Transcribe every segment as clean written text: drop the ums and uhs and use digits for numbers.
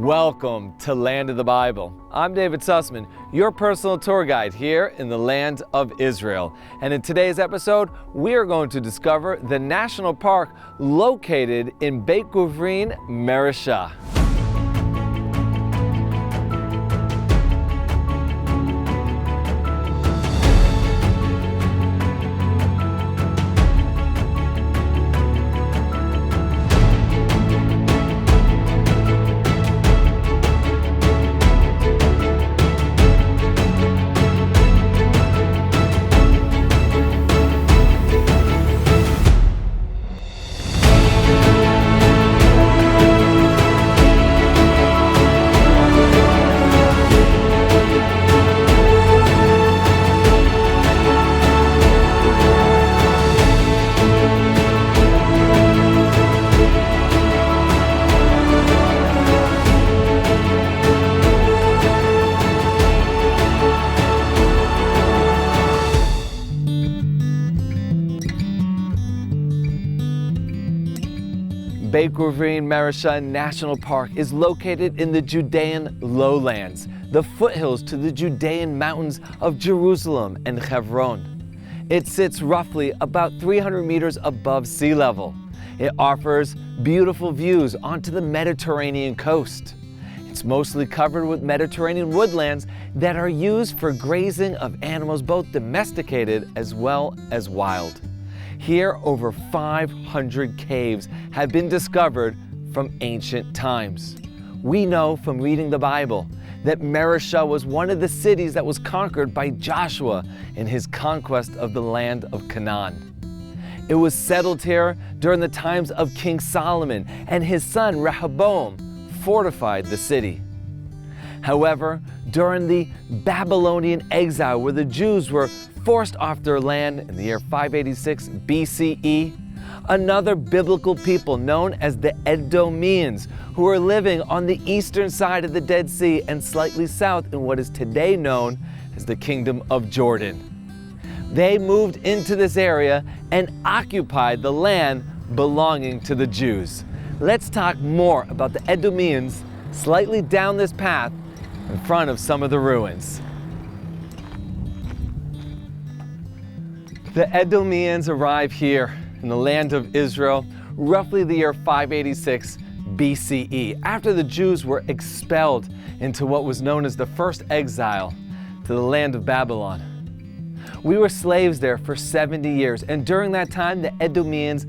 Welcome to Land of the Bible. I'm David Sussman, your personal tour guide here in the land of Israel. And in today's episode, we are going to discover the national park located in Beit Guvrin, Mareshah. Beit Guvrin Mareshah National Park is located in the Judean lowlands, the foothills to the Judean mountains of Jerusalem and Hebron. It sits roughly about 300 meters above sea level. It offers beautiful views onto the Mediterranean coast. It's mostly covered with Mediterranean woodlands that are used for grazing of animals, both domesticated as well as wild. Here, over 500 caves have been discovered from ancient times. We know from reading the Bible that Mareshah was one of the cities that was conquered by Joshua in his conquest of the land of Canaan. It was settled here during the times of King Solomon, and his son Rehoboam fortified the city. However, during the Babylonian exile, where the Jews were forced off their land in the year 586 BCE, another biblical people known as the Edomians, who were living on the eastern side of the Dead Sea and slightly south in what is today known as the Kingdom of Jordan. They moved into this area and occupied the land belonging to the Jews. Let's talk more about the Edomians slightly down this path in front of some of the ruins. The Edomians arrive here in the land of Israel roughly the year 586 BCE, after the Jews were expelled into what was known as the first exile to the land of Babylon. We were slaves there for 70 years, and during that time the Edomians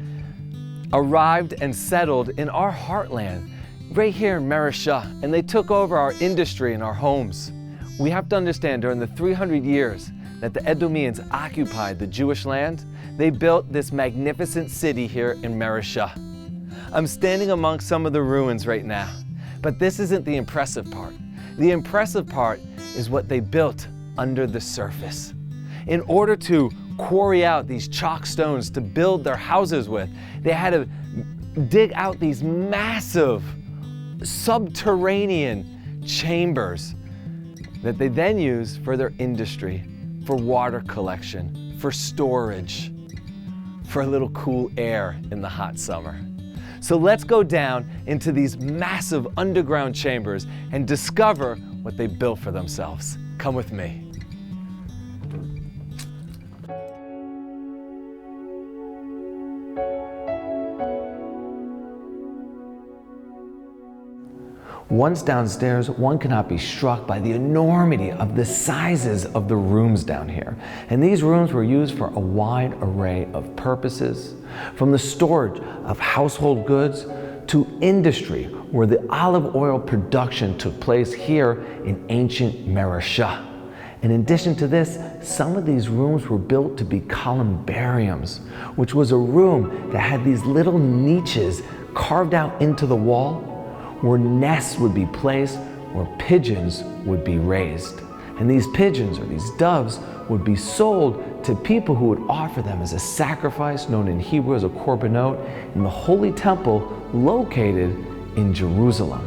arrived and settled in our heartland, right here in Mareshah, and they took over our industry and our homes. We have to understand, during the 300 years that the Edomians occupied the Jewish land, they built this magnificent city here in Mareshah. I'm standing among some of the ruins right now, but this isn't the impressive part. The impressive part is what they built under the surface. In order to quarry out these chalk stones to build their houses with, they had to dig out these massive subterranean chambers that they then use for their industry, for water collection, for storage, for a little cool air in the hot summer. So let's go down into these massive underground chambers and discover what they built for themselves. Come with me. Once downstairs, one cannot be struck by the enormity of the sizes of the rooms down here. And these rooms were used for a wide array of purposes, from the storage of household goods to industry, where the olive oil production took place here in ancient Mareshah. In addition to this, some of these rooms were built to be columbariums, which was a room that had these little niches carved out into the wall, where nests would be placed, where pigeons would be raised. And these pigeons, or these doves, would be sold to people who would offer them as a sacrifice, known in Hebrew as a korbanot, in the holy temple located in Jerusalem.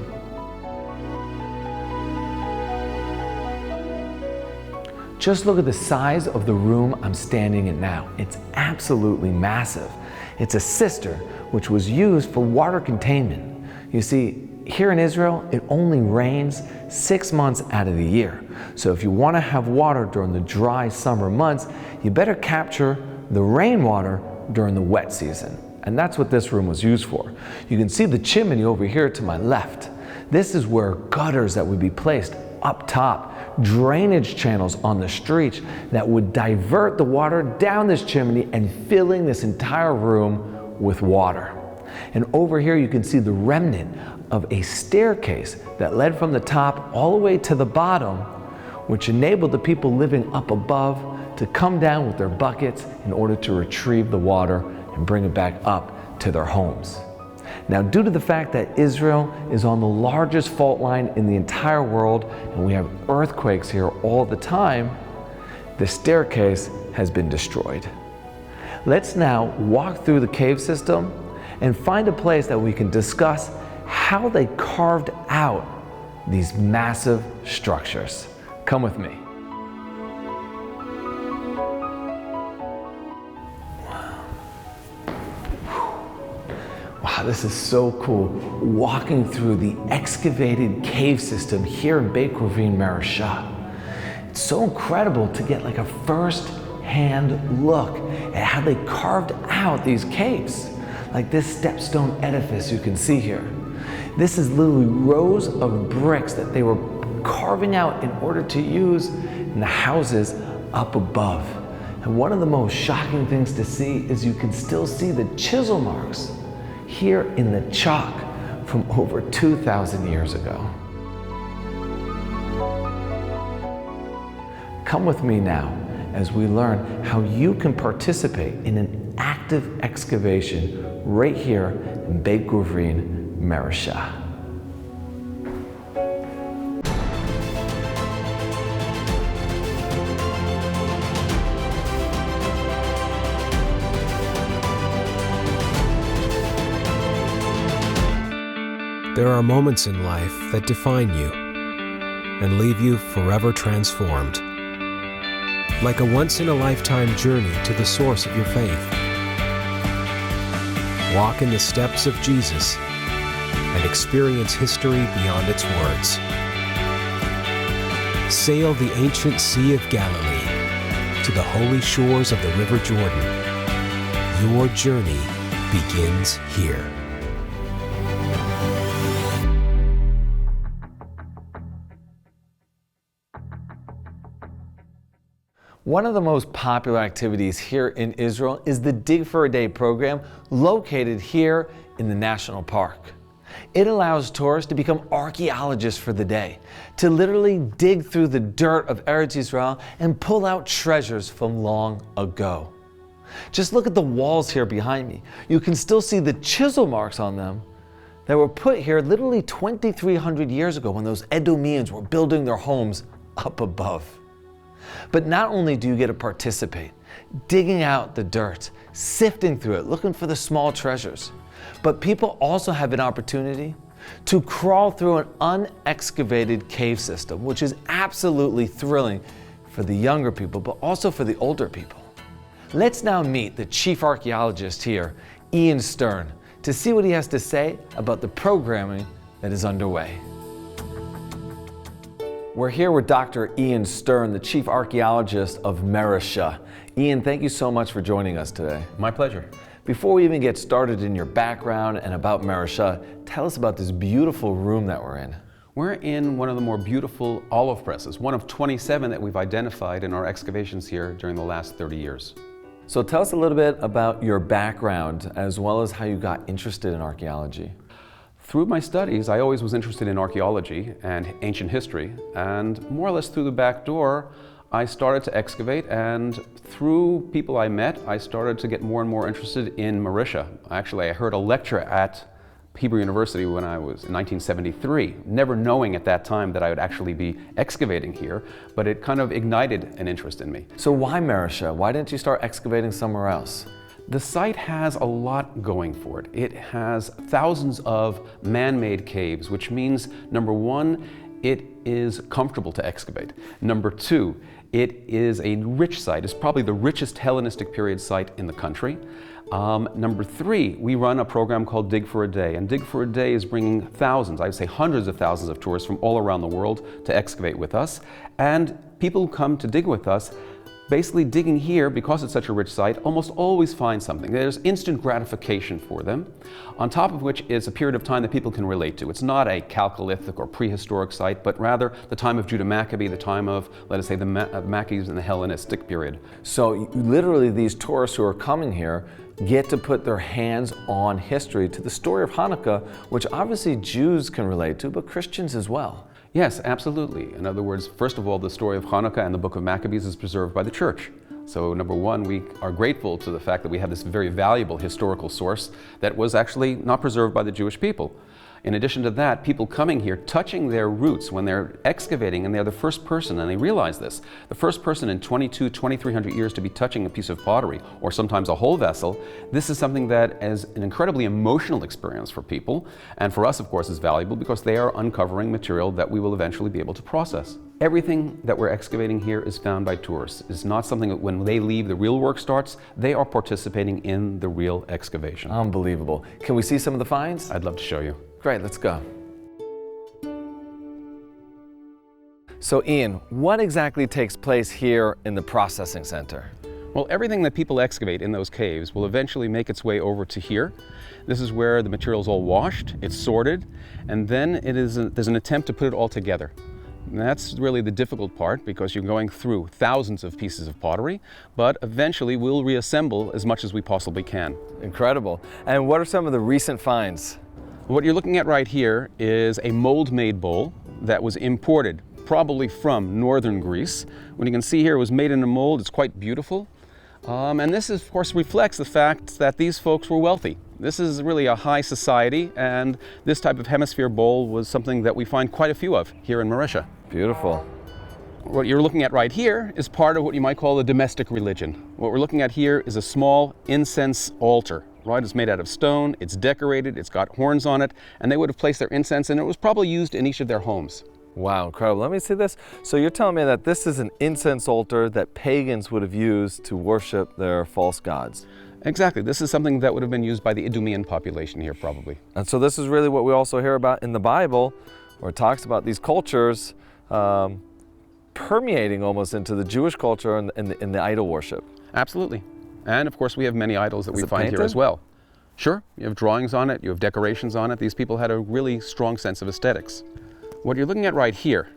Just look at the size of the room I'm standing in now. It's absolutely massive. It's a cistern, which was used for water containment. You see, here in Israel, it only rains 6 months out of the year. So if you want to have water during the dry summer months, you better capture the rainwater during the wet season. And that's what this room was used for. You can see the chimney over here to my left. This is where gutters that would be placed up top, drainage channels on the streets that would divert the water down this chimney and filling this entire room with water. And over here you can see the remnant of a staircase that led from the top all the way to the bottom, which enabled the people living up above to come down with their buckets in order to retrieve the water and bring it back up to their homes. Now, due to the fact that Israel is on the largest fault line in the entire world, and we have earthquakes here all the time, the staircase has been destroyed. Let's now walk through the cave system and find a place that we can discuss how they carved out these massive structures. Come with me. Wow, this is so cool. Walking through the excavated cave system here in Beit Guvrin, Marasha. It's so incredible to get like a first-hand look at how they carved out these caves. Like this stepstone edifice you can see here. This is literally rows of bricks that they were carving out in order to use in the houses up above. And one of the most shocking things to see is you can still see the chisel marks here in the chalk from over 2,000 years ago. Come with me now as we learn how you can participate in an active excavation right here in Beit Guvrin, Marasha. There are moments in life that define you and leave you forever transformed. Like a once-in-a-lifetime journey to the source of your faith. Walk in the steps of Jesus and experience history beyond its words. Sail the ancient Sea of Galilee to the holy shores of the River Jordan. Your journey begins here. One of the most popular activities here in Israel is the Dig for a Day program located here in the national park. It allows tourists to become archaeologists for the day, to literally dig through the dirt of Eretz Israel and pull out treasures from long ago. Just look at the walls here behind me. You can still see the chisel marks on them that were put here literally 2,300 years ago when those Edomians were building their homes up above. But not only do you get to participate, digging out the dirt, sifting through it, looking for the small treasures, but people also have an opportunity to crawl through an unexcavated cave system, which is absolutely thrilling for the younger people, but also for the older people. Let's now meet the chief archaeologist here, Ian Stern, to see what he has to say about the programming that is underway. We're here with Dr. Ian Stern, the chief archaeologist of Marasha. Ian, thank you so much for joining us today. My pleasure. Before we even get started in your background and about Marasha, tell us about this beautiful room that we're in. We're in one of the more beautiful olive presses, one of 27 that we've identified in our excavations here during the last 30 years. So tell us a little bit about your background as well as how you got interested in archaeology. Through my studies, I always was interested in archaeology and ancient history, and more or less through the back door, I started to excavate, and through people I met, I started to get more and more interested in Marasha. Actually, I heard a lecture at Hebrew University when I was in 1973, never knowing at that time that I would actually be excavating here, but it kind of ignited an interest in me. So why Marasha? Why didn't you start excavating somewhere else? The site has a lot going for it. It has thousands of man-made caves, which means, number one, it is comfortable to excavate. Number two, it is a rich site. It's probably the richest Hellenistic period site in the country. Number 3, we run a program called Dig for a Day, and Dig for a Day is bringing thousands, I would say hundreds of thousands of tourists from all around the world to excavate with us. And people who come to dig with us, basically digging here, because it's such a rich site, almost always find something. There's instant gratification for them, on top of which is a period of time that people can relate to. It's not a Chalcolithic or prehistoric site, but rather the time of Judah Maccabee, the time of, let us say, the Maccabees in the Hellenistic period. So literally these tourists who are coming here get to put their hands on history, to the story of Hanukkah, which obviously Jews can relate to, but Christians as well. Yes, absolutely. In other words, first of all, the story of Hanukkah and the book of Maccabees is preserved by the church. So number one, we are grateful to the fact that we have this very valuable historical source that was actually not preserved by the Jewish people. In addition to that, people coming here, touching their roots when they're excavating, and they're the first person, and they realize this, the first person in 2,300 years to be touching a piece of pottery, or sometimes a whole vessel. This is something that is an incredibly emotional experience for people, and for us, of course, is valuable because they are uncovering material that we will eventually be able to process. Everything that we're excavating here is found by tourists. It's not something that when they leave, the real work starts. They are participating in the real excavation. Unbelievable. Can we see some of the finds? I'd love to show you. Great, let's go. So Ian, what exactly takes place here in the processing center? Well, everything that people excavate in those caves will eventually make its way over to here. This is where the material is all washed, it's sorted, and then there's an attempt to put it all together. And that's really the difficult part, because you're going through thousands of pieces of pottery, but eventually we'll reassemble as much as we possibly can. Incredible. And what are some of the recent finds? What you're looking at right here is a mold-made bowl that was imported probably from northern Greece. What you can see here, it was made in a mold. It's quite beautiful. And this, of course, reflects the fact that these folks were wealthy. This is really a high society, and this type of hemisphere bowl was something that we find quite a few of here in Mauritius. Beautiful. What you're looking at right here is part of what you might call a domestic religion. What we're looking at here is a small incense altar. Right, it's made out of stone, it's decorated, it's got horns on it, and they would have placed their incense in it. It was probably used in each of their homes. Wow, incredible. Let me see this. So you're telling me that this is an incense altar that pagans would have used to worship their false gods? Exactly. This is something that would have been used by the Idumean population here, probably. And so this is really what we also hear about in the Bible, where it talks about these cultures permeating almost into the Jewish culture and the idol worship. Absolutely. And of course, we have many idols that we find painted here as well. Sure, you have drawings on it, you have decorations on it. These people had a really strong sense of aesthetics. What you're looking at right here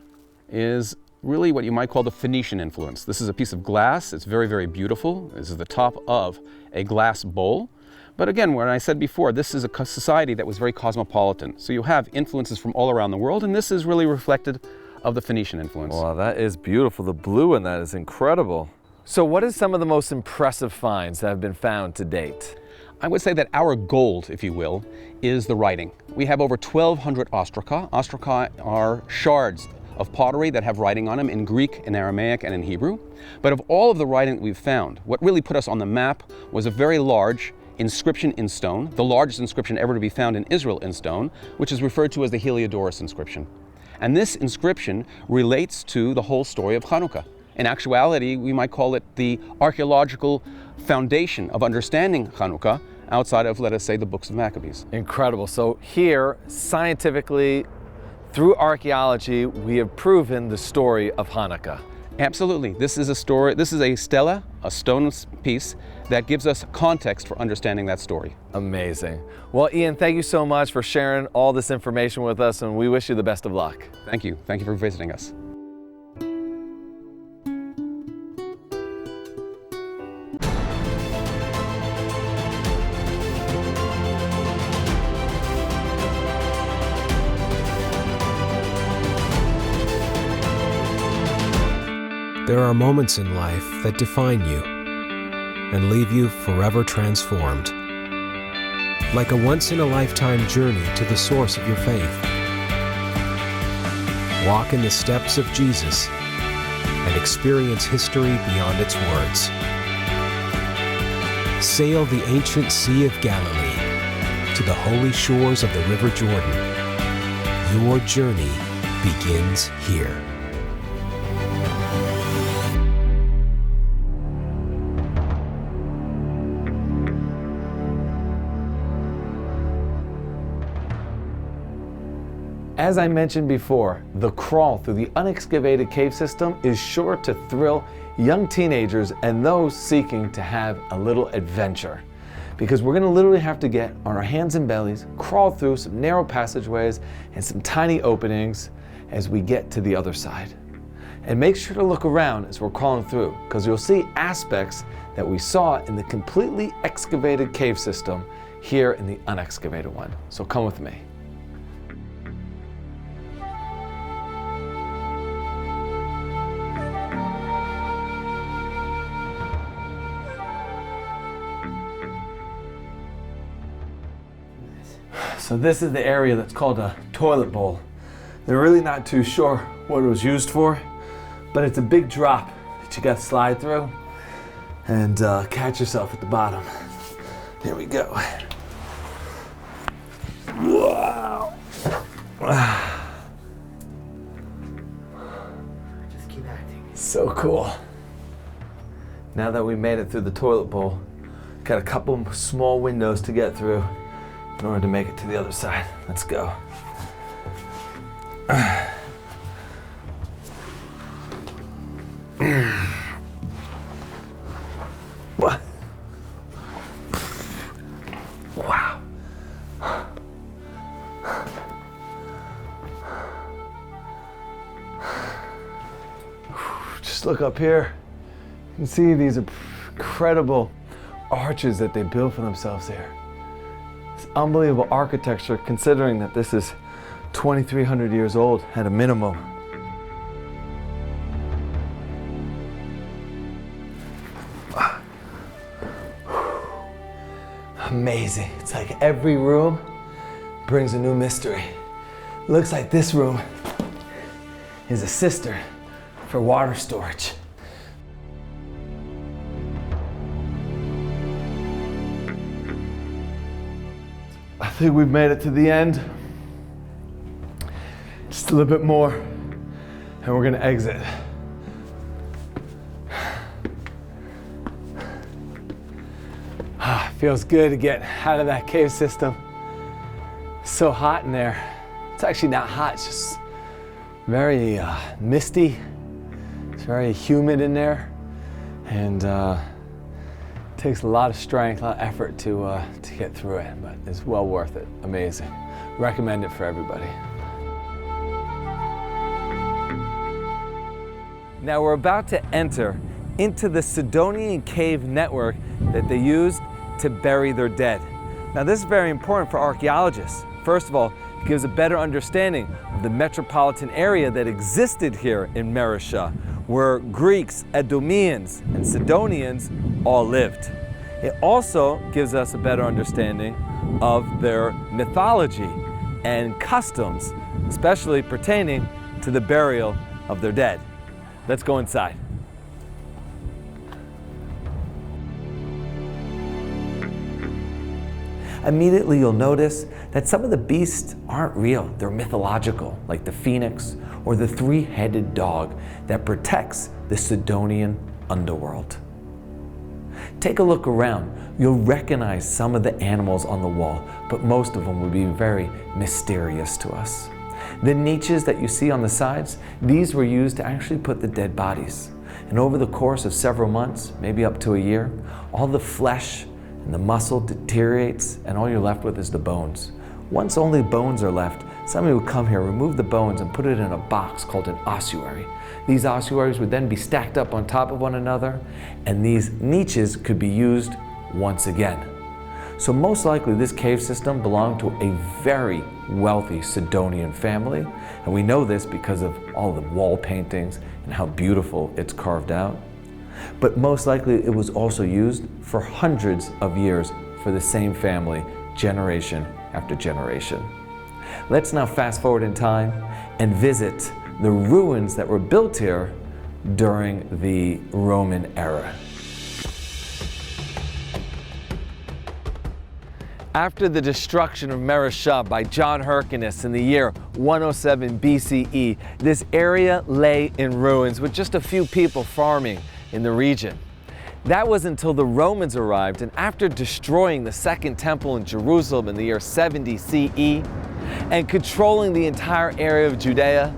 is really what you might call the Phoenician influence. This is a piece of glass. It's very, very beautiful. This is the top of a glass bowl. But again, what I said before, this is a society that was very cosmopolitan. So you have influences from all around the world, and this is really reflected of the Phoenician influence. Wow, that is beautiful. The blue in that is incredible. So what is some of the most impressive finds that have been found to date? I would say that our gold, if you will, is the writing. We have over 1,200 ostraca. Ostraca are shards of pottery that have writing on them in Greek, in Aramaic, and in Hebrew. But of all of the writing that we've found, what really put us on the map was a very large inscription in stone, the largest inscription ever to be found in Israel in stone, which is referred to as the Heliodorus inscription. And this inscription relates to the whole story of Hanukkah. In actuality, we might call it the archaeological foundation of understanding Hanukkah outside of, let us say, the books of Maccabees. Incredible. So here, scientifically, through archaeology, we have proven the story of Hanukkah. Absolutely. This is a story, this is a stela, a stone piece, that gives us context for understanding that story. Amazing. Well, Ian, thank you so much for sharing all this information with us, and we wish you the best of luck. Thank you. Thank you for visiting us. There are moments in life that define you and leave you forever transformed. Like a once-in-a-lifetime journey to the source of your faith. Walk in the steps of Jesus and experience history beyond its words. Sail the ancient Sea of Galilee to the holy shores of the River Jordan. Your journey begins here. As I mentioned before, the crawl through the unexcavated cave system is sure to thrill young teenagers and those seeking to have a little adventure. Because we're going to literally have to get on our hands and bellies, crawl through some narrow passageways and some tiny openings as we get to the other side. And make sure to look around as we're crawling through, because you'll see aspects that we saw in the completely excavated cave system here in the unexcavated one. So come with me. So this is the area that's called a toilet bowl. They're really not too sure what it was used for, but it's a big drop that you got to slide through and catch yourself at the bottom. Here we go. Wow. Just keep acting. So cool. Now that we made it through the toilet bowl, got a couple small windows to get through in order to make it to the other side. Let's go. What? Wow. Just look up here. You can see these incredible arches that they built for themselves here. It's unbelievable architecture, considering that this is 2,300 years old at a minimum. Amazing. It's like every room brings a new mystery. Looks like this room is a cistern for water storage. I think we've made it to the end. Just a little bit more, and we're gonna exit. Feels good to get out of that cave system. It's so hot in there. It's actually not hot, it's just very misty. It's very humid in there, and it takes a lot of strength, a lot of effort to get through it, but it's well worth it. Amazing. Recommend it for everybody. Now we're about to enter into the Sidonian cave network that they used to bury their dead. Now this is very important for archaeologists. First of all, it gives a better understanding of the metropolitan area that existed here in Meresha, where Greeks, Edomians, and Sidonians all lived. It also gives us a better understanding of their mythology and customs, especially pertaining to the burial of their dead. Let's go inside. Immediately you'll notice that some of the beasts aren't real, they're mythological, like the phoenix or the three-headed dog that protects the Sidonian underworld. Take a look around. You'll recognize some of the animals on the wall, but most of them will be very mysterious to us. The niches that you see on the sides, these were used to actually put the dead bodies. And over the course of several months, maybe up to a year, all the flesh and the muscle deteriorates, and all you're left with is the bones. Once only bones are left, somebody would come here, remove the bones, and put it in a box called an ossuary. These ossuaries would then be stacked up on top of one another, and these niches could be used once again. So most likely this cave system belonged to a very wealthy Sidonian family, and we know this because of all the wall paintings and how beautiful it's carved out. But most likely it was also used for hundreds of years for the same family, generation after generation. Let's now fast forward in time and visit the ruins that were built here during the Roman era. After the destruction of Meresha by John Hyrcanus in the year 107 BCE, this area lay in ruins with just a few people farming in the region. That was until the Romans arrived, and after destroying the Second Temple in Jerusalem in the year 70 CE, and controlling the entire area of Judea.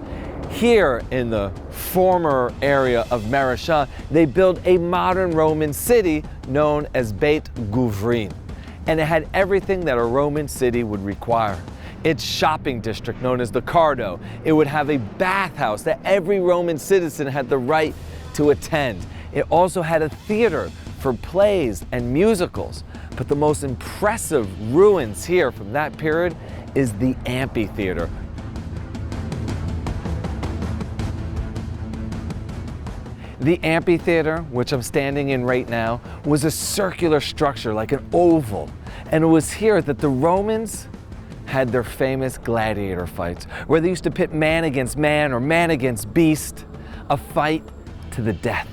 Here in the former area of Mareshah, they built a modern Roman city known as Beit Guvrin. And it had everything that a Roman city would require. Its shopping district known as the Cardo. It would have a bathhouse that every Roman citizen had the right to attend. It also had a theater for plays and musicals. But the most impressive ruins here from that period is the amphitheater. The amphitheater, which I'm standing in right now, was a circular structure like an oval. And it was here that the Romans had their famous gladiator fights, where they used to pit man against man or man against beast, a fight to the death.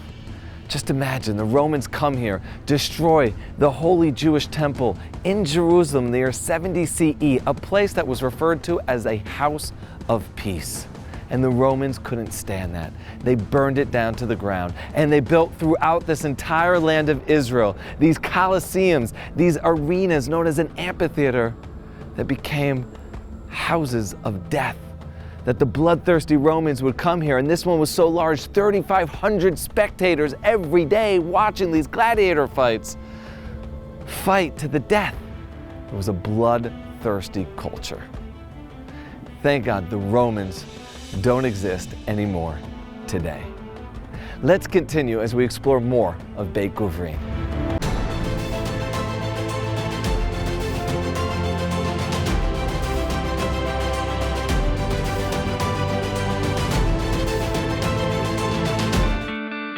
Just imagine the Romans come here, destroy the holy Jewish temple in Jerusalem in the year 70 CE, a place that was referred to as a house of peace. And the Romans couldn't stand that. They burned it down to the ground. And they built throughout this entire land of Israel these coliseums, these arenas known as an amphitheater that became houses of death. That the bloodthirsty Romans would come here. And this one was so large, 3,500 spectators every day watching these gladiator fights fight to the death. It was a bloodthirsty culture. Thank God the Romans don't exist anymore today. Let's continue as we explore more of Beit Guvrin.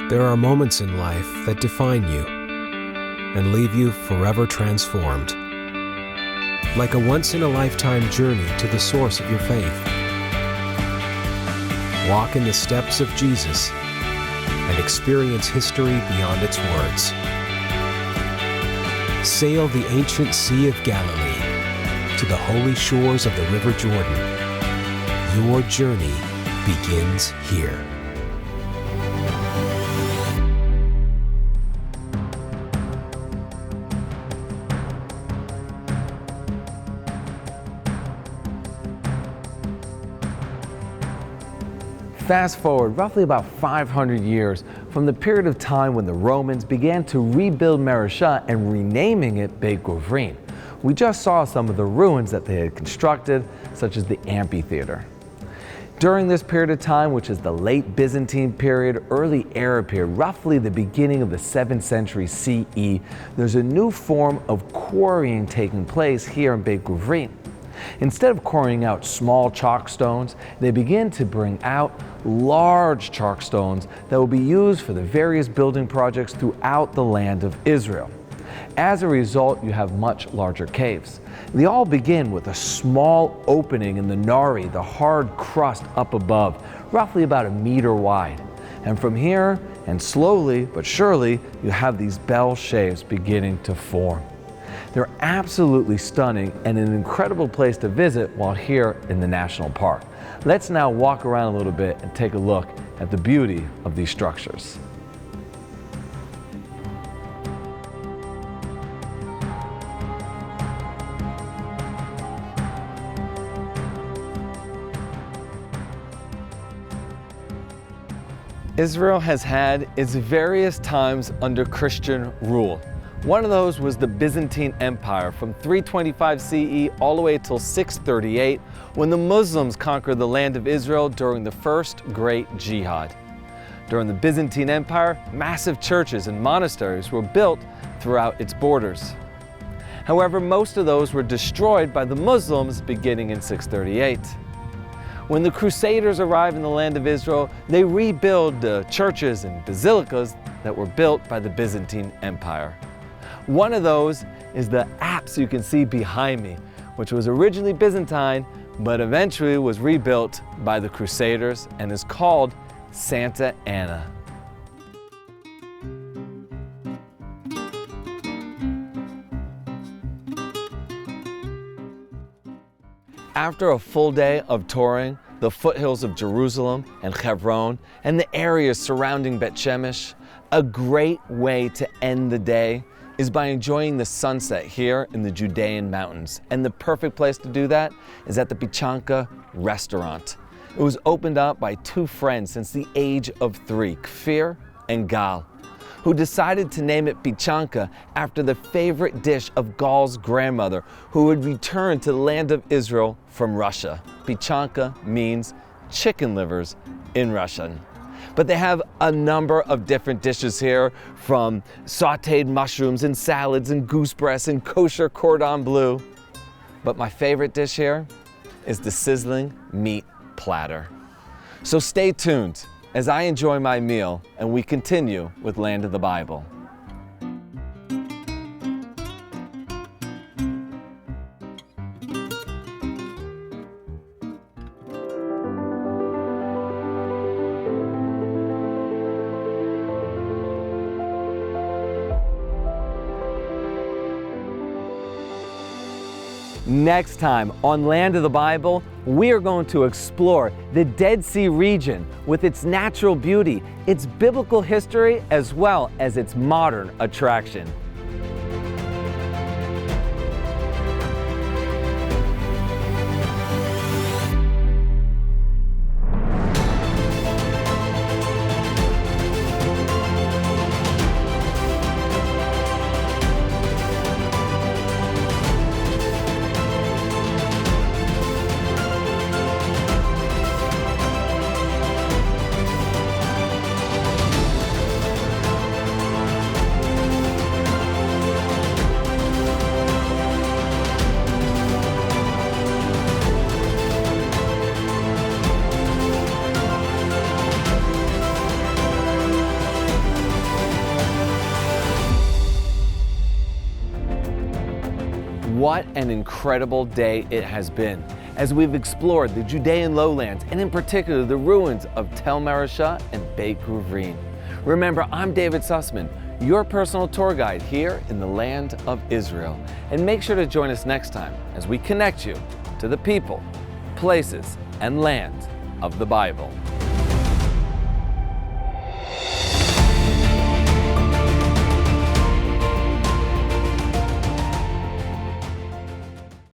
There are moments in life that define you and leave you forever transformed. Like a once-in-a-lifetime journey to the source of your faith. Walk in the steps of Jesus and experience history beyond its words. Sail the ancient Sea of Galilee to the holy shores of the River Jordan. Your journey begins here. Fast forward roughly about 500 years from the period of time when the Romans began to rebuild Mareshah and renaming it Beit Guvrin. We just saw some of the ruins that they had constructed, such as the amphitheater. During this period of time, which is the late Byzantine period, early Arab period, roughly the beginning of the 7th century CE, there's a new form of quarrying taking place here in Beit Guvrin. Instead of quarrying out small chalk stones, they begin to bring out large chalk stones that will be used for the various building projects throughout the land of Israel. As a result, you have much larger caves. They all begin with a small opening in the nari, the hard crust up above, roughly about 1 meter wide. And from here, and slowly but surely, you have these bell shapes beginning to form. They're absolutely stunning and an incredible place to visit while here in the national park. Let's now walk around a little bit and take a look at the beauty of these structures. Israel has had its various times under Christian rule. One of those was the Byzantine Empire from 325 CE all the way till 638, when the Muslims conquered the land of Israel during the First Great Jihad. During the Byzantine Empire, massive churches and monasteries were built throughout its borders. However, most of those were destroyed by the Muslims beginning in 638. When the Crusaders arrived in the land of Israel, they rebuilt the churches and basilicas that were built by the Byzantine Empire. One of those is the apse you can see behind me, which was originally Byzantine, but eventually was rebuilt by the Crusaders and is called Santa Anna. After a full day of touring the foothills of Jerusalem and Hebron and the areas surrounding Bet Shemesh, a great way to end the day is by enjoying the sunset here in the Judean mountains. And the perfect place to do that is at the Pichanka restaurant. It was opened up by two friends since the age of 3, Kfir and Gal, who decided to name it Pichanka after the favorite dish of Gal's grandmother, who had returned to the land of Israel from Russia. Pichanka means chicken livers in Russian. But they have a number of different dishes here, from sauteed mushrooms and salads and goose breasts and kosher cordon bleu. But my favorite dish here is the sizzling meat platter. So stay tuned as I enjoy my meal and we continue with Land of the Bible. Next time on Land of the Bible, we are going to explore the Dead Sea region with its natural beauty, its biblical history, as well as its modern attraction. What an incredible day it has been as we've explored the Judean lowlands and in particular the ruins of Tel Marisha and Beit Guvrin. Remember, I'm David Sussman, your personal tour guide here in the land of Israel. And make sure to join us next time as we connect you to the people, places, and land of the Bible.